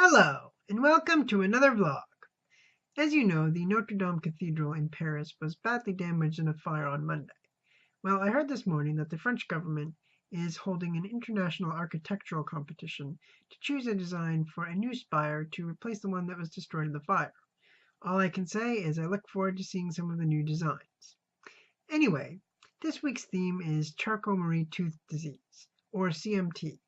Hello, and welcome to another vlog. As you know, the Notre Dame Cathedral in Paris was badly damaged in a fire on Monday. Well, I heard this morning that the French government is holding an international architectural competition to choose a design for a new spire to replace the one that was destroyed in the fire. All I can say is I look forward to seeing some of the new designs. Anyway, this week's theme is Charcot-Marie-Tooth Disease, or CMT.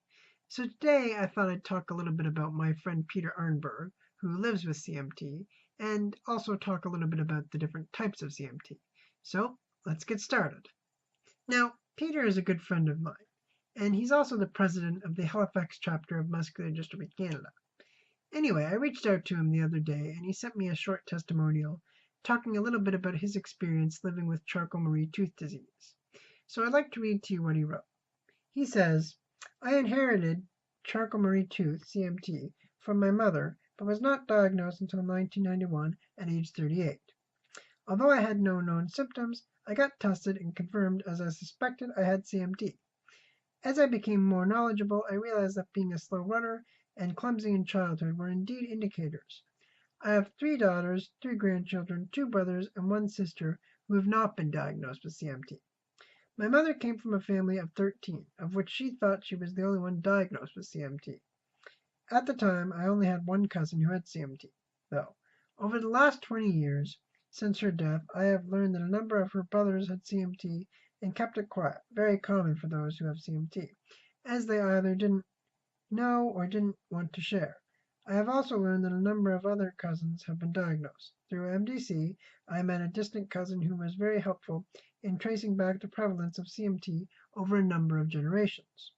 So today I thought I'd talk a little bit about my friend Peter Arnburg, who lives with CMT, and also talk a little bit about the different types of CMT. So let's get started. Now, Peter is a good friend of mine, and he's also the president of the Halifax chapter of Muscular Dystrophy Canada. Anyway, I reached out to him the other day, and he sent me a short testimonial talking a little bit about his experience living with Charcot-Marie-Tooth disease. So I'd like to read to you what he wrote. He says, I inherited Charcot-Marie-Tooth (CMT) from my mother, but was not diagnosed until 1991 at age 38. Although I had no known symptoms, I got tested and confirmed as I suspected I had CMT. As I became more knowledgeable, I realized that being a slow runner and clumsy in childhood were indeed indicators. I have 3 daughters, 3 grandchildren, 2 brothers, and 1 sister who have not been diagnosed with CMT. My mother came from a family of 13, of which she thought she was the only one diagnosed with CMT. At the time, I only had one cousin who had CMT, though. Over the last 20 years, since her death, I have learned that a number of her brothers had CMT and kept it quiet, very common for those who have CMT, as they either didn't know or didn't want to share. I have also learned that a number of other cousins have been diagnosed. Through MDC, I met a distant cousin who was very helpful in tracing back the prevalence of CMT over a number of generations.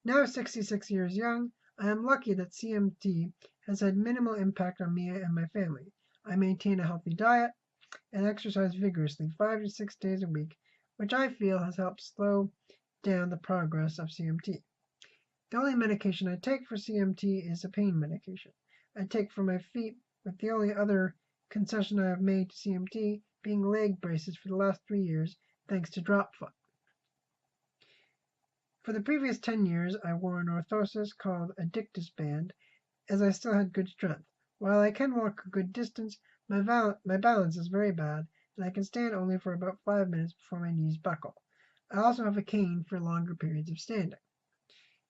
Now 66 years young, I am lucky that CMT has had minimal impact on me and my family. I maintain a healthy diet and exercise vigorously 5 to 6 days a week, which I feel has helped slow down the progress of CMT. The only medication I take for CMT is a pain medication I take for my feet, with the only other concession I have made to CMT being leg braces for the last 3 years, thanks to drop foot. For the previous 10 years, I wore an orthosis called a Dictus band, as I still had good strength. While I can walk a good distance, my balance is very bad, and I can stand only for about 5 minutes before my knees buckle. I also have a cane for longer periods of standing.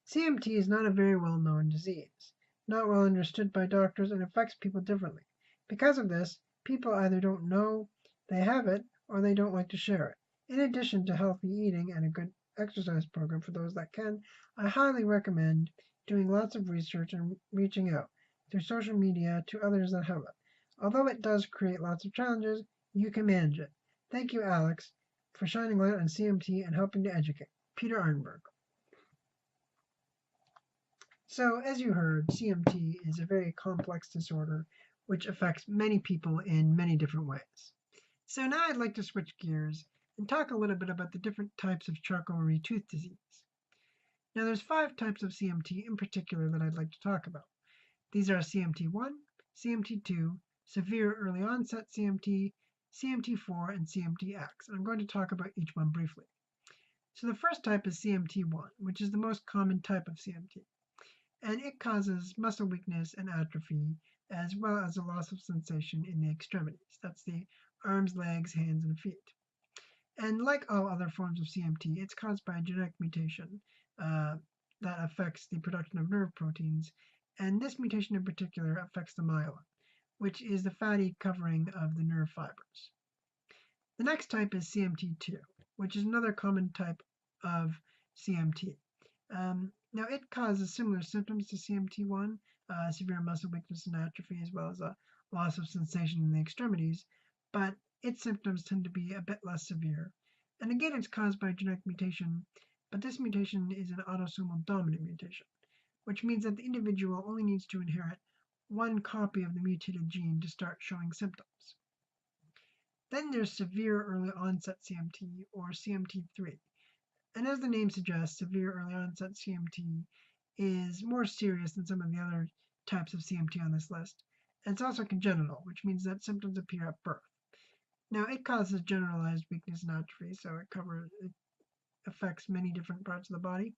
CMT is not a very well-known disease, not well understood by doctors, and affects people differently. Because of this, people either don't know they have it or they don't like to share it. In addition to healthy eating and a good exercise program for those that can, I highly recommend doing lots of research and reaching out through social media to others that have it. Although it does create lots of challenges, you can manage it. Thank you, Alex, for shining light on CMT and helping to educate. Peter Arnburg. So, as you heard, CMT is a very complex disorder which affects many people in many different ways. So now I'd like to switch gears and talk a little bit about the different types of Charcot-Marie-Tooth disease. Now there's 5 types of CMT in particular that I'd like to talk about. These are CMT1, CMT2, severe early onset CMT, CMT4, and CMTX. And I'm going to talk about each one briefly. So the first type is CMT1, which is the most common type of CMT. And it causes muscle weakness and atrophy, as well as a loss of sensation in the extremities. That's the arms, legs, hands, and feet. And like all other forms of CMT, it's caused by a genetic mutation that affects the production of nerve proteins, and this mutation in particular affects the myelin, which is the fatty covering of the nerve fibers. The next type is CMT2, which is another common type of CMT. Now, it causes similar symptoms to CMT1, severe muscle weakness and atrophy, as well as a loss of sensation in the extremities, but its symptoms tend to be a bit less severe. And again, it's caused by a genetic mutation, but this mutation is an autosomal dominant mutation, which means that the individual only needs to inherit one copy of the mutated gene to start showing symptoms. Then there's severe early onset CMT, or CMT3. And as the name suggests, severe early onset CMT is more serious than some of the other types of CMT on this list. And it's also congenital, which means that symptoms appear at birth. Now, it causes generalized weakness and atrophy, so it affects many different parts of the body,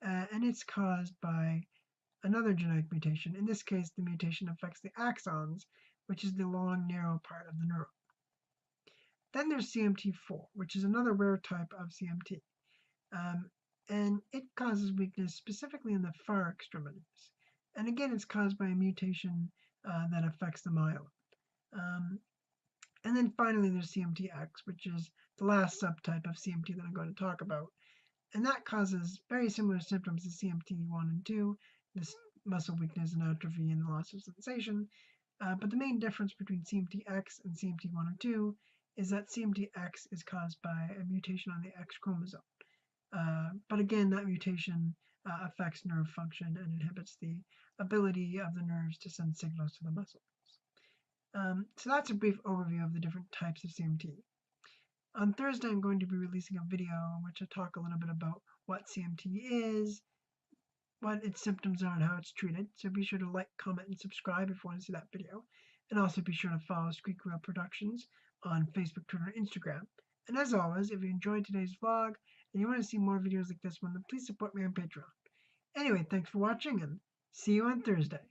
and it's caused by another genetic mutation. In this case, the mutation affects the axons, which is the long, narrow part of the neuron. Then there's CMT4, which is another rare type of CMT. And it causes weakness specifically in the far extremities. And again, it's caused by a mutation that affects the myelin. And then finally, there's CMTX, which is the last subtype of CMT that I'm going to talk about. And that causes very similar symptoms to CMT1 and 2, this muscle weakness and atrophy and loss of sensation. But the main difference between CMTX and CMT1 and 2 is that CMTX is caused by a mutation on the X chromosome. But again, that mutation affects nerve function and inhibits the ability of the nerves to send signals to the muscles. So that's a brief overview of the different types of CMT. On Thursday, I'm going to be releasing a video in which I talk a little bit about what CMT is, what its symptoms are, and how it's treated. So be sure to like, comment, and subscribe if you want to see that video. And also be sure to follow Squeak Wheel Productions on Facebook, Twitter, and Instagram. And as always, if you enjoyed today's vlog and you want to see more videos like this one, then please support me on Patreon. Anyway, thanks for watching and see you on Thursday.